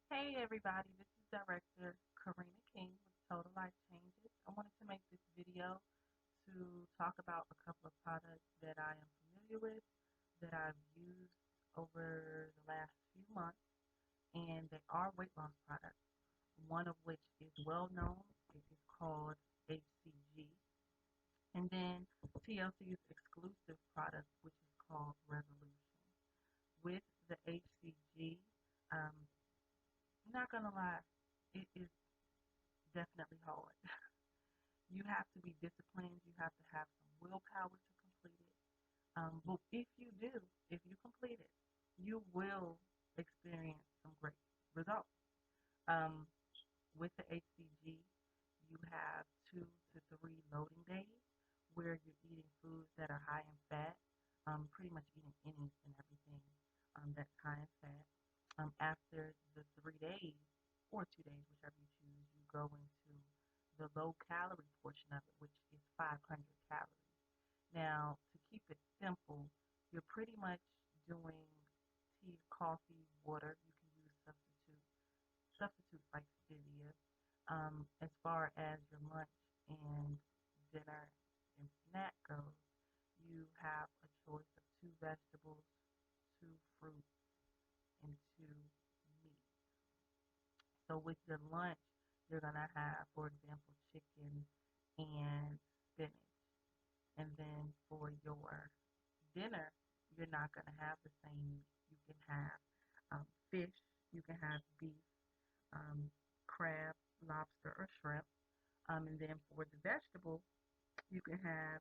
Hey everybody, this is Director Karina King with Total Life Changes. I wanted to make this video to talk about a couple of products that I am familiar with, that I've used over the last few months, and they are weight loss products. One of which is well known. It is called HCG. And then TLC's exclusive product, which is called Resolution. With the HCG, um, I'm not gonna lie, it is definitely hard. You have to be disciplined. You have to have some willpower to complete it. But if you do, if you complete it, you will experience some great results. Um, with the HCG, you have 2 to 3 loading days where you're eating foods that are high in fat, pretty much eating any and everything that's high in fat. After the 3 days or 2 days, whichever you choose, you go into the low calorie portion of it, which is 500 calories. Now, to keep it simple, you're pretty much doing tea, coffee, water. You can use substitutes like stevia. As far as your lunch and dinner and snack goes, you have a choice of 2 vegetables, 2 fruits, and 2 meat. So with your lunch, you're gonna have, for example, chicken and spinach. And then for your dinner, you're not gonna have the same meat. You can have fish, you can have beef, um, crab, lobster, or shrimp. And then for the vegetable, you can have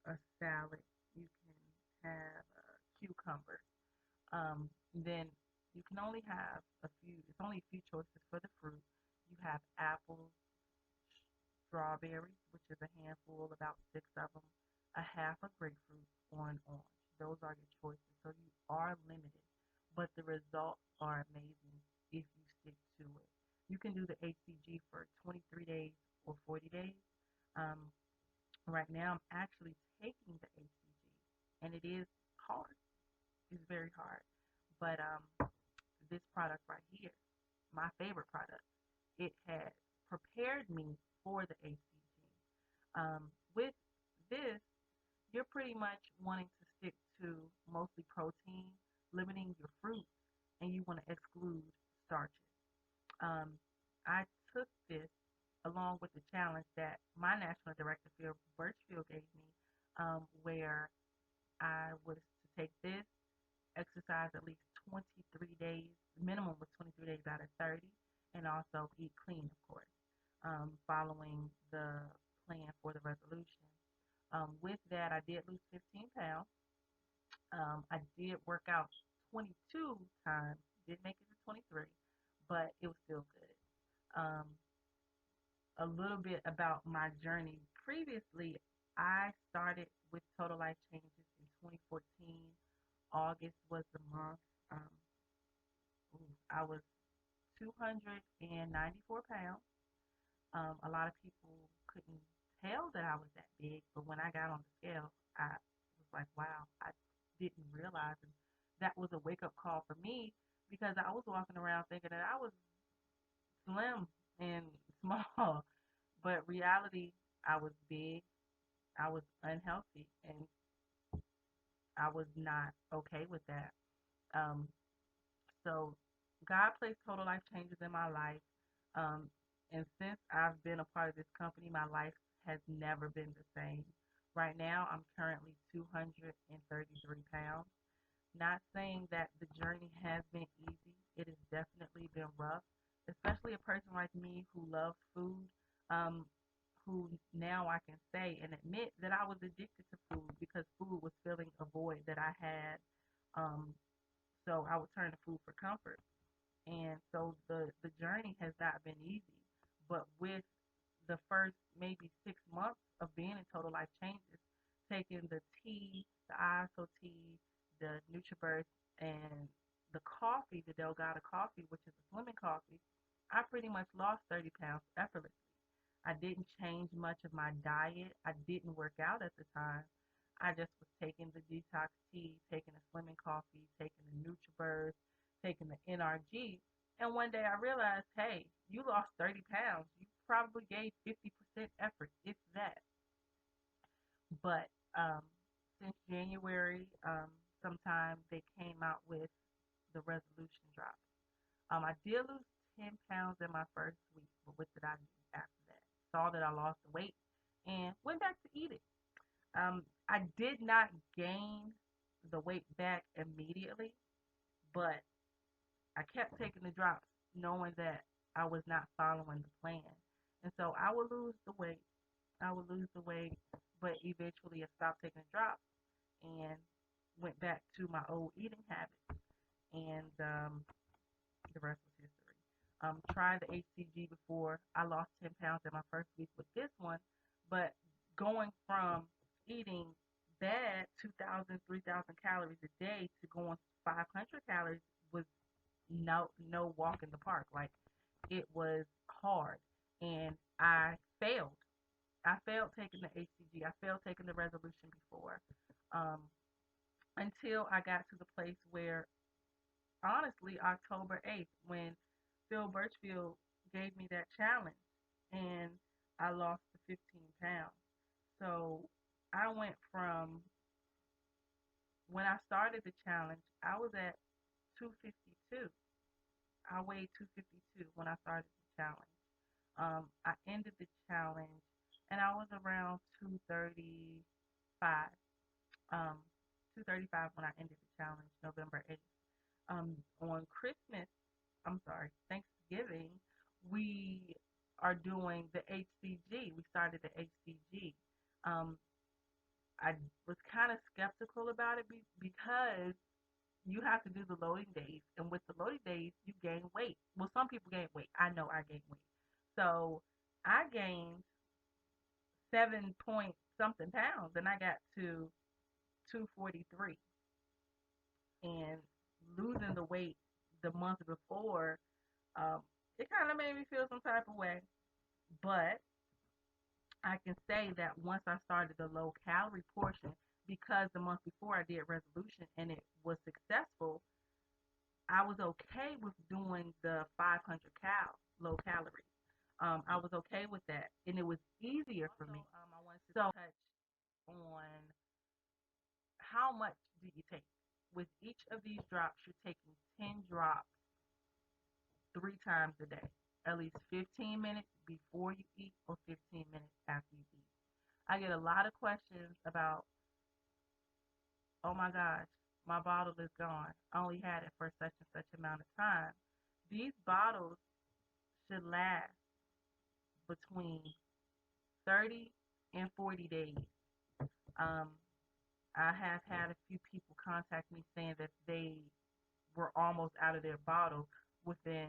a salad, you can have a cucumber. Then you can only have a few, it's only a few choices for the fruit. You have apples, strawberries, which is a handful, about 6 of them, a half a grapefruit, or an orange. Those are your choices. So you are limited, but the results are amazing if you stick to it. You can do the HCG for 23 days or 40 days. Um, right now, I'm actually taking the HCG, and it is hard. It's very hard. But this product right here, my favorite product, it has prepared me for the HCG. With this, you're pretty much wanting to stick to mostly protein, limiting your fruits, and you want to exclude starches. Um, I took this along with the challenge that my national director, Phil Birchfield, gave me, where I was to take this, exercise at least 23 days, the minimum was 23 days out of 30, and also eat clean, of course, following the plan for the resolution. With that, I did lose 15 pounds. I did work out 22 times, did make it to 23, but it was still good. A little bit about my journey. Previously, I started with Total Life Changes in 2014. August was the month. Um, I was 294 pounds. A lot of people couldn't tell that I was that big, but when I got on the scale, I was like, wow, I didn't realize. And that was a wake up call for me because I was walking around thinking that I was slim and small, but reality, I was big, I was unhealthy, and I was not okay with that. Um, So God placed total life changes in my life. Um, and since I've been a part of this company, my life has never been the same. Right now, I'm currently 233 pounds. Not saying that the journey has been easy. It has definitely been rough, especially a person like me who loves food, um, who now I can say and admit that I was addicted to food because food was filling a void that I had. Um, so I would turn to food for comfort. And so the journey has not been easy. But with the first maybe 6 months of being in Total Life Changes, taking the tea, the ISO tea, the NutriBurst, and the coffee, the Delgado coffee, which is a slimming coffee, I pretty much lost 30 pounds effortlessly. I didn't change much of my diet. I didn't work out at the time. I just was taking the detox tea, taking the slimming coffee, taking the NutriBurst, taking the NRG, And one day I realized, hey, you lost 30 pounds. You probably gave 50% effort, if that. But since January, sometime they came out with the resolution drop. I did lose 10 pounds in my first week, but what did I do after that? Saw that I lost the weight and went back to eating. I did not gain the weight back immediately, but I kept taking the drops knowing that I was not following the plan. And so I would lose the weight. I would lose the weight, but eventually I stopped taking the drops and went back to my old eating habits. And the rest was history. Tried the HCG before. I lost 10 pounds in my first week with this one, but going from eating bad 2,000, 3,000 calories a day to going 500 calories was no walk in the park. Like, it was hard, and I failed. I failed taking the HCG. I failed taking the resolution before, um, until I got to the place where, honestly, October 8th, when Phil Birchfield gave me that challenge, and I lost the 15 pounds. So I went from, when I started the challenge, I was at 252. I weighed 252 when I started the challenge. I ended the challenge and I was around 235. 235 when I ended the challenge, November 8th. On Christmas, I'm sorry, Thanksgiving, we are doing the HCG. We started the HCG. Um, I was kind of skeptical about it because you have to do the loading days, and with the loading days, you gain weight. Well, some people gain weight. I know I gained weight. So I gained 7 point something pounds, and I got to 243. And losing the weight the month before, um, it kind of made me feel some type of way. But I can say that once I started the low calorie portion, because the month before I did resolution and it was successful, I was okay with doing the 500 low calorie. I was okay with that, and it was easier for me. I wanted to touch on how much do you take. With each of these drops, you're taking 10 drops 3 times a day, at least 15 minutes before you eat or 15 minutes after you eat. I get a lot of questions about, oh my gosh, my bottle is gone. I only had it for such and such amount of time. These bottles should last between 30 and 40 days. Um, I have had a few people contact me saying that they were almost out of their bottle within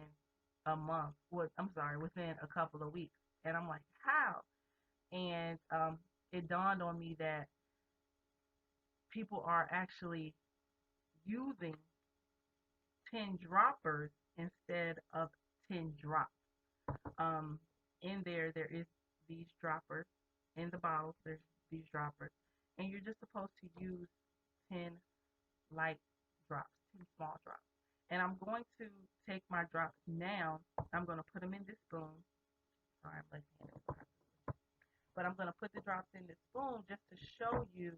a month. Well, I'm sorry, within a couple of weeks. And I'm like, how? And it dawned on me that people are actually using 10 droppers instead of 10 drops. Um, in there is these droppers. In the bottles, there's these droppers. And you're just supposed to use 10 light drops, 10 small drops. And I'm going to take my drops now. I'm going to put them in this spoon. Sorry, I'm left-handed. But I'm going to put the drops in this spoon just to show you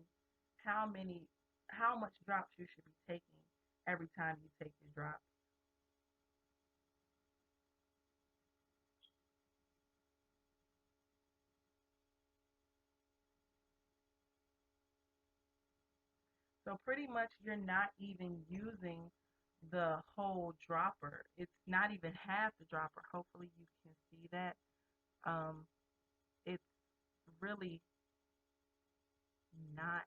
how much drops you should be taking every time you take the drops. So pretty much you're not even using the whole dropper. It's not even half the dropper. Hopefully you can see that. Um, it's really not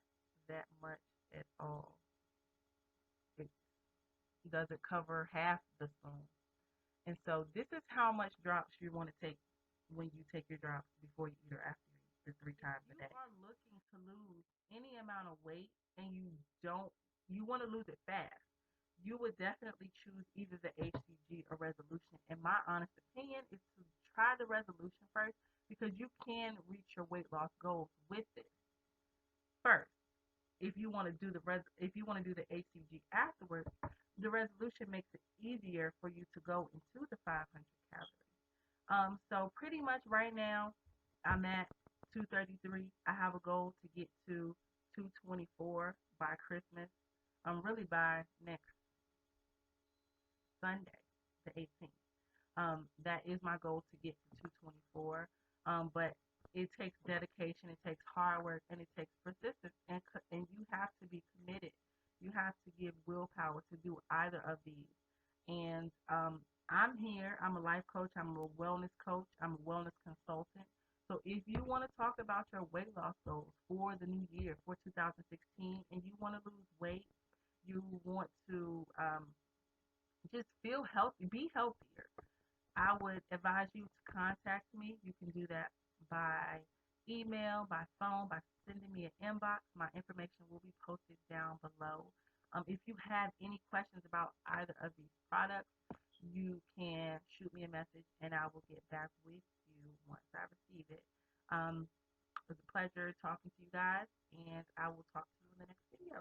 that much at all. It doesn't cover half the spoon. And so this is how much drops you want to take when you take your drops before you eat or after you eat, the 3 times a day. If you are looking to lose any amount of weight and you want to lose it fast, you would definitely choose either the HCG or resolution. And my honest opinion is to try the resolution first, because you can reach your weight loss goals with it first. If you want to do the HCG afterwards, the resolution makes it easier for you to go into the 500 calories. So pretty much right now, I'm at 233. I have a goal to get to 224 by Christmas. Really by next Sunday, the 18th. That is my goal to get to 224. But it takes dedication, it takes hard work, and it takes persistence, and you have to be committed. You have to give willpower to do either of these. And I'm here. I'm a life coach. I'm a wellness coach. I'm a wellness consultant. So if you want to talk about your weight loss goals for the new year, for 2016, and you want to lose weight, you want to just feel healthy, be healthier, I would advise you to contact me. You can do that by email, by phone, by sending me an inbox. My information will be posted down below. If you have any questions about either of these products, you can shoot me a message and I will get back with you once I receive it. It was a pleasure talking to you guys, and I will talk to you in the next video.